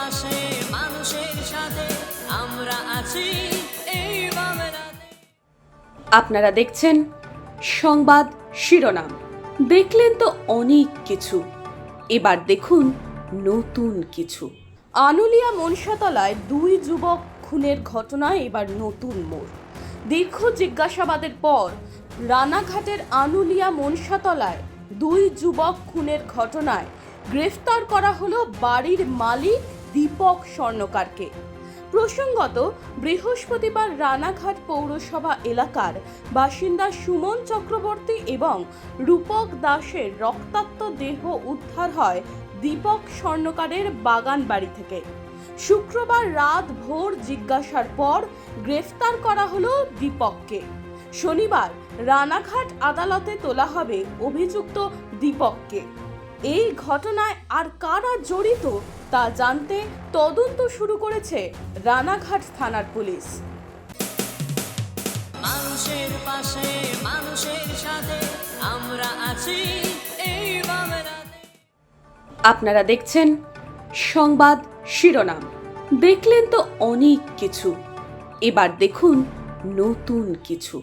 পাশে মানুষের সাথে আমরা আছি এই বাংলাতে। আপনারা দেখছেন সংবাদ শিরোনাম। দেখলেন তো অনেক কিছু, এবার দেখুন নতুন কিছু। আনুলিয়া মনসাতলায় দুই যুবক খুনের ঘটনায় এবার নতুন মোড়। দীর্ঘ জিজ্ঞাসাবাদের পর রানাঘাটের আনুলিয়া মনসাতলায় দুই যুবক খুনের ঘটনায় গ্রেফতার করা হলো বাড়ির মালিক দীপক স্বর্ণকারকে। প্রসঙ্গত, বৃহস্পতিবার রানাঘাট পৌরসভা এলাকার বাসিন্দা সুমন চক্রবর্তী এবং রূপক দাসের রক্তাক্ত দেহ উদ্ধার হয় দীপক স্বর্ণকারের বাগান বাড়ি থেকে। শুক্রবার রাত ভোর জিজ্ঞাসার পর গ্রেফতার করা হলো দীপককে। শনিবার রানাঘাট আদালতে তোলা হবে অভিযুক্ত দীপককে। এই ঘটনায় আর কারা জড়িত তা জানতে তদন্ত শুরু করেছে রানাঘাট থানার পুলিশ। মানুষের পাশে মানুষের সাথে আমরা আছি এই বাংলাতে। আপনারা দেখছেন সংবাদ শিরোনাম। দেখলেন তো অনেক কিছু, এবার দেখুন নতুন কিছু।